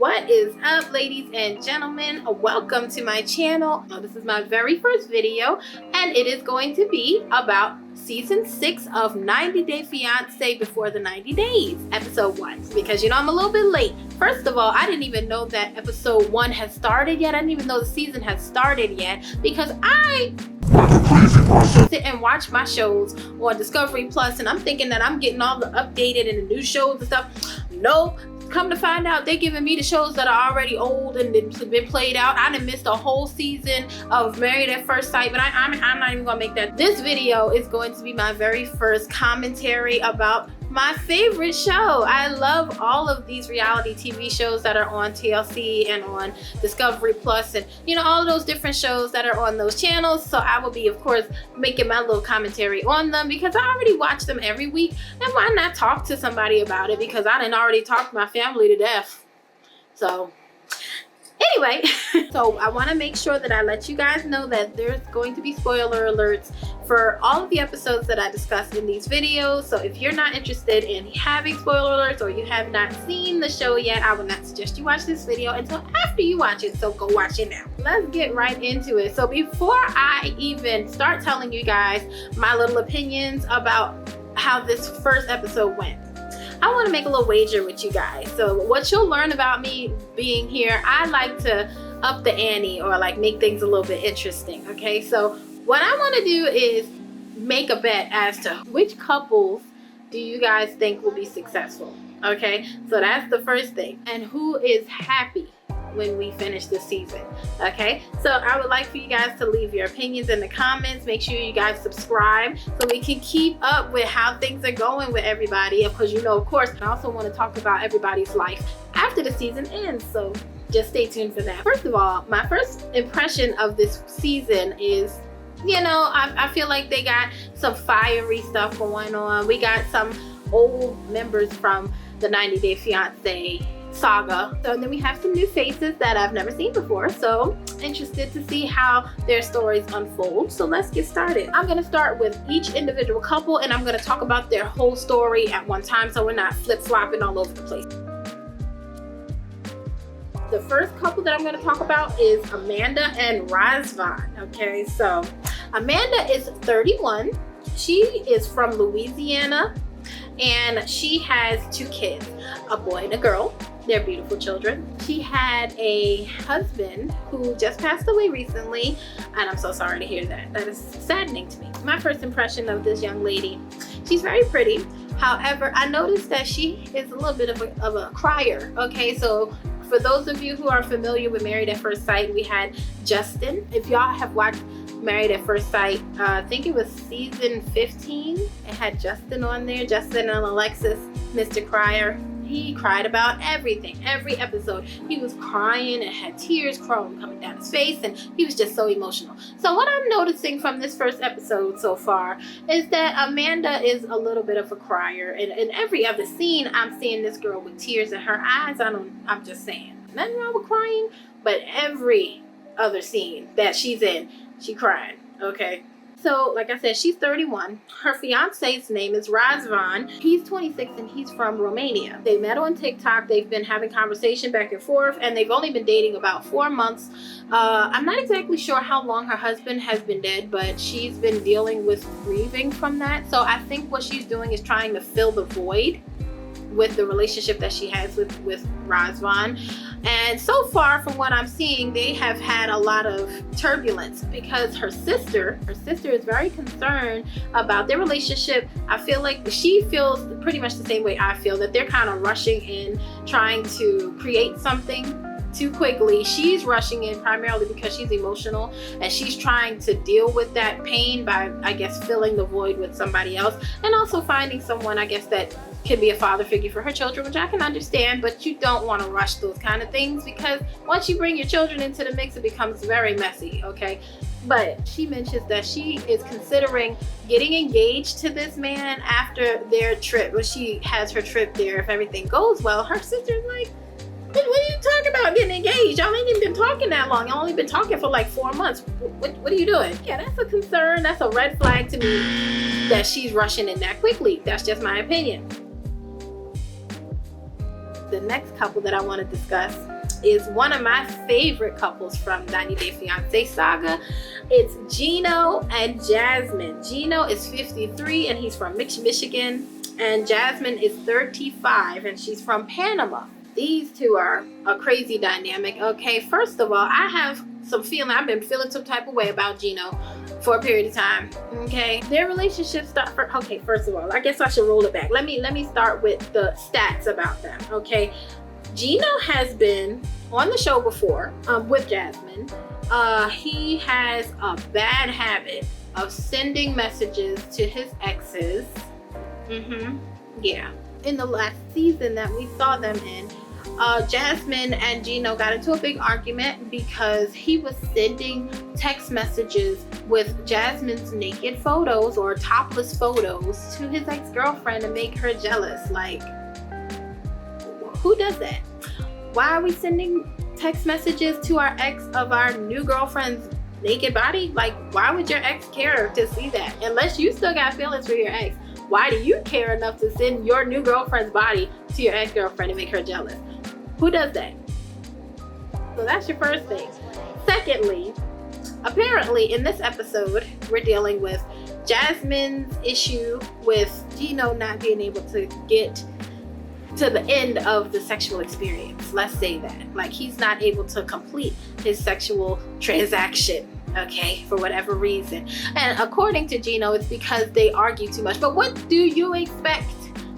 What is up, ladies and gentlemen? Welcome to my channel. This is my very first video, and it is going to be about season 6 of 90 Day Fiance Before the 90 Days, episode 1, because you know I'm a little bit late. First of all, I didn't even know that episode 1 has started yet. I didn't even know the season has started yet, because I sit and watch my shows on Discovery Plus, and I'm thinking that I'm getting all the updated and the new shows and stuff. Nope. Come to find out, they're giving me the shows that are already old and been played out. I done missed a whole season of Married at First Sight, but I'm not even gonna make that. This video is going to be my very first commentary about my favorite show. I love all of these reality TV shows that are on TLC and on Discovery Plus, and you know, all of those different shows that are on those channels. So I will be, of course, making my little commentary on them because I already watch them every week, and why not talk to somebody about it, because I done already talked my family to death. So anyway, so I want to make sure that I let you guys know that there's going to be spoiler alerts for all of the episodes that I discuss in these videos. So if you're not interested in having spoiler alerts, or you have not seen the show yet, I would not suggest you watch this video until after you watch it. So go watch it now. Let's get right into it. So before I even start telling you guys my little opinions about how this first episode went, I want to make a little wager with you guys. So what you'll learn about me being here, I like to up the ante, or like make things a little bit interesting. Okay, so what I want to do is make a bet as to which couples do you guys think will be successful. Okay, so that's the first thing, and who is happy when we finish the season. Okay, so I would like for you guys to leave your opinions in the comments. Make sure you guys subscribe so we can keep up with how things are going with everybody, because you know, of course, I also want to talk about everybody's life after the season ends, so just stay tuned for that. First of all, my first impression of this season is, you know, I feel like they got some fiery stuff going on. We got some old members from the 90 Day Fiance saga. So then we have some new faces that I've never seen before. So interested to see how their stories unfold. So let's get started. I'm going to start with each individual couple, and I'm going to talk about their whole story at one time, so we're not flip-flopping all over the place. The first couple that I'm going to talk about is Amanda and Razvan. Okay, so Amanda is 31. She is from Louisiana, and she has 2 kids, a boy and a girl. They're beautiful children. She had a husband who just passed away recently, and I'm so sorry to hear that. That is saddening to me. My first impression of this young lady, she's very pretty. However, I noticed that she is a little bit of a crier. Okay, so for those of you who are familiar with Married at First Sight, we had Justin. If y'all have watched Married at First Sight, I think it was season 15. It had Justin on there, Justin and Alexis, Mr. Crier. He cried about everything, every episode. He was crying and had tears coming down his face, and he was just so emotional. So what I'm noticing from this first episode so far is that Amanda is a little bit of a crier, and in every other scene I'm seeing this girl with tears in her eyes. I'm just saying, nothing wrong with crying, but every other scene that she's in, she cried. Okay, so like I said, she's 31. Her fiance's name is Razvan. He's 26 and he's from Romania. They met on TikTok. They've been having conversation back and forth, and they've only been dating about 4 months. I'm not exactly sure how long her husband has been dead, but she's been dealing with grieving from that. So I think what she's doing is trying to fill the void with the relationship that she has with Razvan. And so far from what I'm seeing, they have had a lot of turbulence, because her sister is very concerned about their relationship. I feel like she feels pretty much the same way I feel, that they're kind of rushing in, trying to create something too quickly. She's rushing in primarily because she's emotional, and she's trying to deal with that pain by, I guess, filling the void with somebody else, and also finding someone, I guess, that can be a father figure for her children, which I can understand. But you don't want to rush those kind of things, because once you bring your children into the mix, it becomes very messy. Okay, but she mentions that she is considering getting engaged to this man after their trip. When she has her trip there, if everything goes well, her sister's like, what are you talking about getting engaged? Y'all ain't even been talking that long. Y'all only been talking for like 4 months. What are you doing? Yeah, that's a concern. That's a red flag to me that she's rushing in that quickly. That's just my opinion. The next couple that I want to discuss is one of my favorite couples from 90 Day Fiance saga. It's Gino and Jasmine. Gino is 53 and he's from Michigan, and Jasmine is 35 and she's from Panama. These two are a crazy dynamic. Okay, first of all, I've been feeling some type of way about Gino for a period of time. Okay, their relationship first of all, I guess I should roll it back. Let me start with the stats about them. Okay, Gino has been on the show before with Jasmine. He has a bad habit of sending messages to his exes. Yeah, in the last season that we saw them in, Jasmine and Gino got into a big argument because he was sending text messages with Jasmine's naked photos or topless photos to his ex-girlfriend to make her jealous. Like, who does that? Why are we sending text messages to our ex of our new girlfriend's naked body? Like, why would your ex care to see that? Unless you still got feelings for your ex, why do you care enough to send your new girlfriend's body to your ex-girlfriend to make her jealous? Who does that? So that's your first thing. Secondly, apparently in this episode, we're dealing with Jasmine's issue with Gino not being able to get to the end of the sexual experience. Let's say that. Like, he's not able to complete his sexual transaction, okay, for whatever reason. And according to Gino, it's because they argue too much. But what do you expect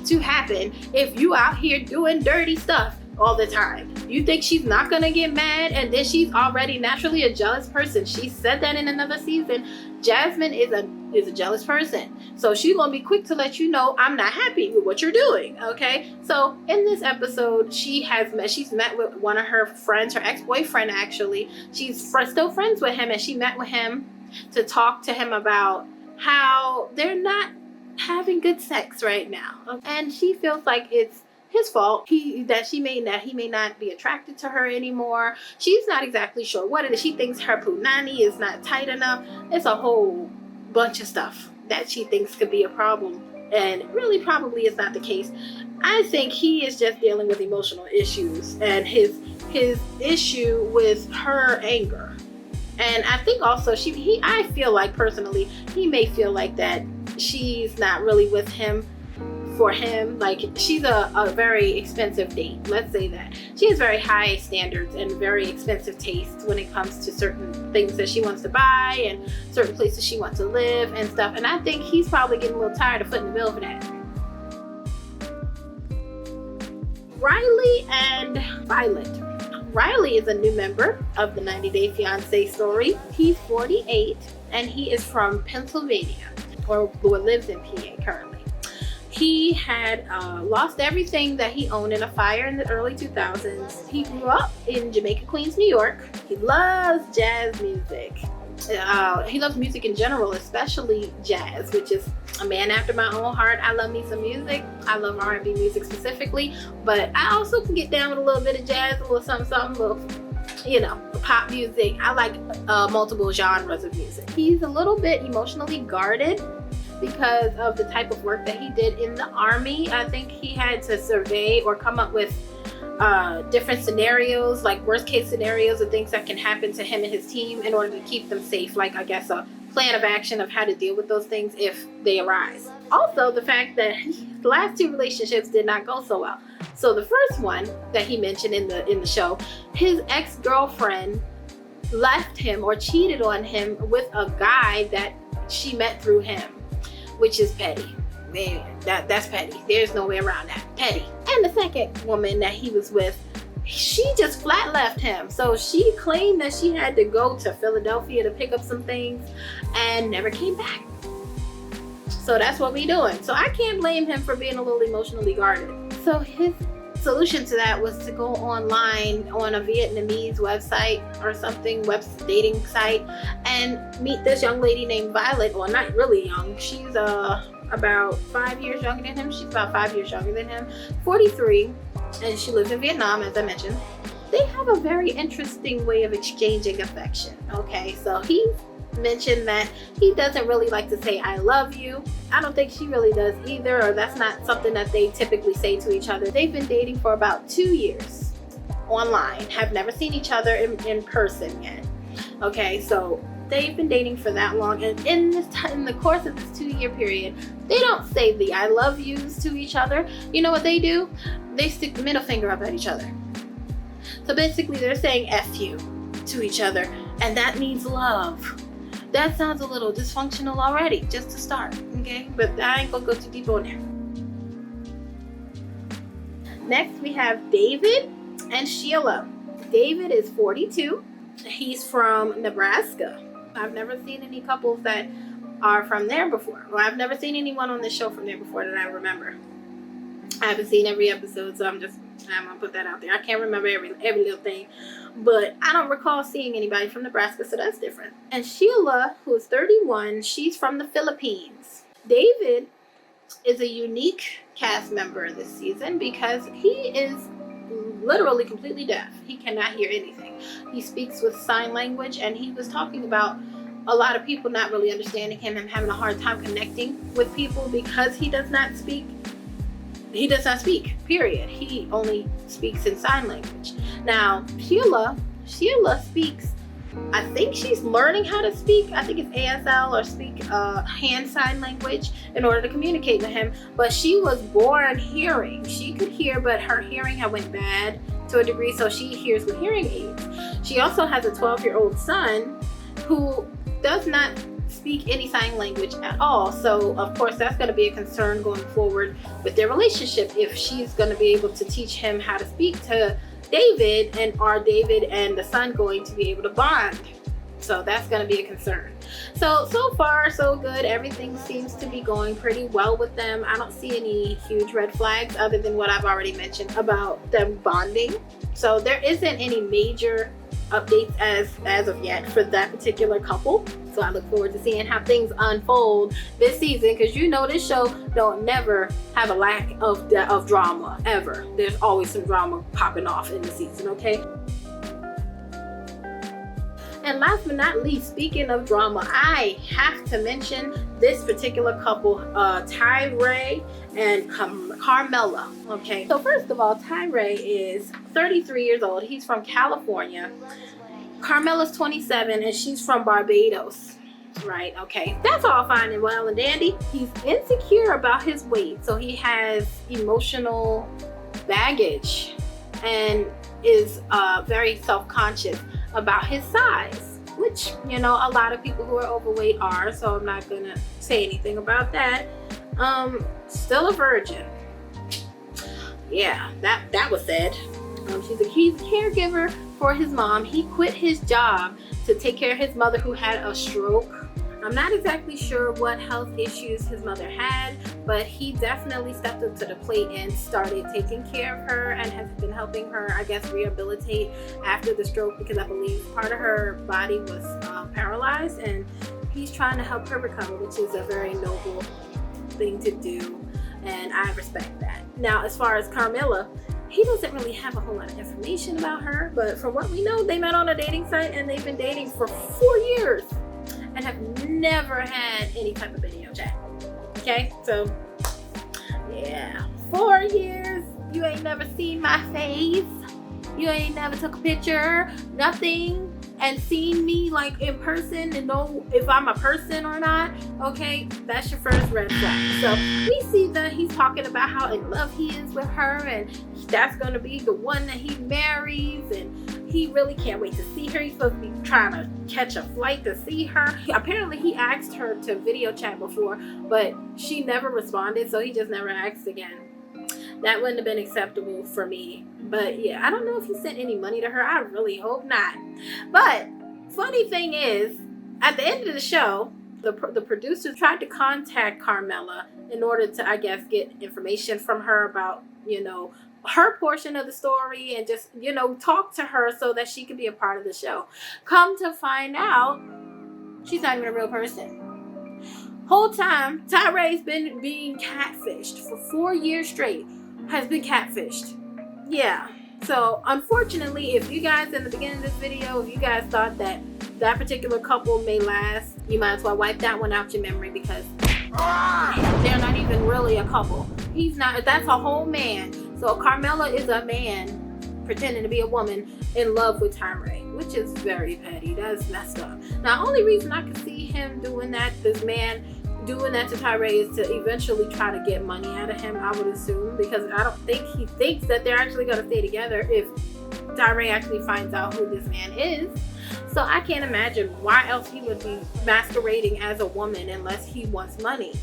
to happen if you out here doing dirty stuff all the time? You think she's not gonna get mad? And then she's already naturally a jealous person. She said that in another season. Jasmine is a jealous person, so she's gonna be quick to let you know, I'm not happy with what you're doing. Okay, so in this episode, she's met with one of her friends, her ex-boyfriend actually. She's still friends with him, and she met with him to talk to him about how they're not having good sex right now, and she feels like it's his fault. He may not be attracted to her anymore. She's not exactly sure what it is. She thinks her punani is not tight enough. It's a whole bunch of stuff that she thinks could be a problem, and really probably is not the case. I think he is just dealing with emotional issues and his issue with her anger. And I think also I feel like personally he may feel like that she's not really with him for him. Like, she's a very expensive date, let's say that. She has very high standards and very expensive tastes when it comes to certain things that she wants to buy and certain places she wants to live and stuff. And I think he's probably getting a little tired of footing the bill for that. Riley and Violet. Riley is a new member of the 90 Day Fiance story. He's 48 and he is from Pennsylvania, or lives in PA currently. He had lost everything that he owned in a fire in the early 2000s. He grew up in Jamaica, Queens, New York. He loves jazz music. He loves music in general, especially jazz, which is a man after my own heart. I love me some music. I love R&B music specifically, but I also can get down with a little bit of jazz, a little something, little, pop music. I like multiple genres of music. He's a little bit emotionally guarded because of the type of work that he did in the Army. I think he had to survey or come up with different scenarios, like worst case scenarios of things that can happen to him and his team in order to keep them safe. Like, I guess a plan of action of how to deal with those things if they arise. Also, the fact that the last two relationships did not go so well. So the first one that he mentioned in the show, his ex-girlfriend left him or cheated on him with a guy that she met through him, which is petty. Man, that's petty. There's no way around that. Petty. And the second woman that he was with, she just flat left him. So she claimed that she had to go to Philadelphia to pick up some things and never came back. So that's what we doing. So I can't blame him for being a little emotionally guarded. So his solution to that was to go online on a Vietnamese website or something, web dating site, and meet this young lady named Violet. Well, not really young. She's about 5 years younger than him. She's about 5 years younger than him, 43, and she lives in Vietnam, as I mentioned. They have a very interesting way of exchanging affection. Okay, so he mentioned that he doesn't really like to say I love you. I don't think she really does either, or that's not something that they typically say to each other. They've been dating for about 2 years. online, have never seen each other in person yet. Okay, so they've been dating for that long, and in the course of this 2-year period, they don't say the I love yous to each other. You know what they do? They stick the middle finger up at each other. So basically they're saying F you to each other, and that means love. That sounds a little dysfunctional already, just to start, okay? But I ain't gonna go too deep on there. Next we have David and Sheila. David is 42. He's from Nebraska. I've never seen any couples that are from there before. Well, I've never seen anyone on this show from there before that I remember. I haven't seen every episode, so I'm gonna put that out there. I can't remember every little thing, but I don't recall seeing anybody from Nebraska, so that's different. And Sheila, who is 31, she's from the Philippines. David is a unique cast member this season because he is literally completely deaf. He cannot hear anything. He speaks with sign language, and he was talking about a lot of people not really understanding him and having a hard time connecting with people because he does not speak. He does not speak, period. He only speaks in sign language. Now, Sheila speaks, I think she's learning how to speak. I think it's ASL or speak hand sign language in order to communicate with him. But she was born hearing. She could hear, but her hearing had went bad to a degree, so she hears with hearing aids. She also has a 12-year-old son who does not speak any sign language at all. So of course that's going to be a concern going forward with their relationship, if she's going to be able to teach him how to speak to David, and are David and the son going to be able to bond? So that's going to be a concern. So far so good. Everything seems to be going pretty well with them. I don't see any huge red flags other than what I've already mentioned about them bonding. So there isn't any major updates as of yet for that particular couple. So I look forward to seeing how things unfold this season, because you know this show don't never have a lack of drama ever. There's always some drama popping off in the season, okay? And last but not least, speaking of drama, I have to mention this particular couple, Tyray and Carmella. Okay, so first of all, Tyray is 33 years old. He's from California. Carmella's 27 and she's from Barbados. Right, okay, that's all fine and well and dandy. He's insecure about his weight, so he has emotional baggage and is very self-conscious about his size, which, you know, a lot of people who are overweight are, so I'm not gonna say anything about that. Still a virgin. Yeah, that was said. He's a caregiver for his mom. He quit his job to take care of his mother who had a stroke. I'm not exactly sure what health issues his mother had, but he definitely stepped up to the plate and started taking care of her and has been helping her, I guess, rehabilitate after the stroke, because I believe part of her body was paralyzed, and he's trying to help her recover, which is a very noble thing to do, and I respect that. Now, as far as Carmella, he doesn't really have a whole lot of information about her, but from what we know, they met on a dating site and they've been dating for 4 years and have never had any type of video chat. Okay, so yeah, 4 years, you ain't never seen my face, you ain't never took a picture, nothing, and seen me like in person and know if I'm a person or not. Okay, that's your first red flag. So we see that he's talking about how in love he is with her, and that's gonna be the one that he marries, and he really can't wait to see her. He's supposed to be trying to catch a flight to see her. Apparently he asked her to video chat before, but she never responded, so he just never asked again. That wouldn't have been acceptable for me. But yeah, I don't know if he sent any money to her. I really hope not. But funny thing is, at the end of the show, the producers tried to contact Carmella in order to, I guess, get information from her about, you know, her portion of the story, and just, you know, talk to her so that she could be a part of the show. Come to find out, she's not even a real person. Whole time, Tyray's been being catfished for 4 years straight. Has been catfished. Yeah. So unfortunately, if you guys in the beginning of this video, if you guys thought that that particular couple may last, you might as well wipe that one out your memory, because they're not even really a couple. He's not. That's a whole man. So Carmella is a man pretending to be a woman in love with Tyray, which is very petty. That's messed up. Now, only reason I could see him doing that, this man doing that to Tyray, is to eventually try to get money out of him, I would assume, because I don't think he thinks that they're actually going to stay together if Tyray actually finds out who this man is. So I can't imagine why else he would be masquerading as a woman unless he wants money.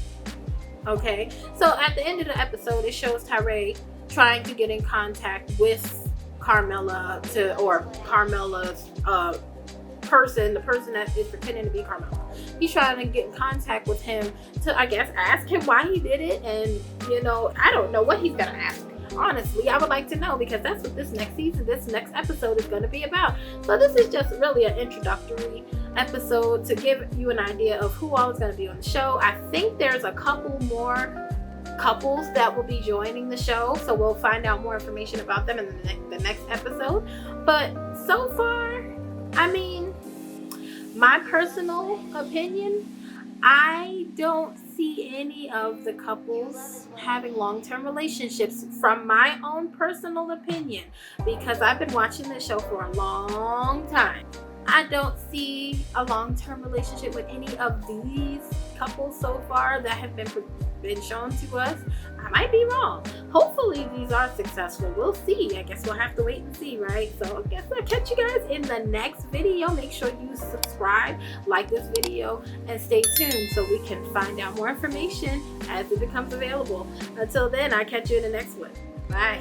Okay, so at the end of the episode, it shows Tyray trying to get in contact with Carmella or Carmella's the person that is pretending to be Carmella. He's trying to get in contact with him to, I guess, ask him why he did it. And, you know, I don't know what he's going to ask. Honestly, I would like to know, because that's what this next episode is going to be about. So this is just really an introductory episode to give you an idea of who all is going to be on the show. I think there's a couple more couples that will be joining the show, so we'll find out more information about them in the next episode. But so far, I mean, my personal opinion, I don't see any of the couples having long-term relationships, from my own personal opinion, because I've been watching this show for a long time. I don't see a long-term relationship with any of these couples so far that have been shown to us. I might be wrong. Hopefully these are successful. We'll see. I guess we'll have to wait and see, right? So I guess I'll catch you guys in the next video. Make sure you subscribe, like this video, and stay tuned so we can find out more information as it becomes available. Until then, I'll catch you in the next one. Bye.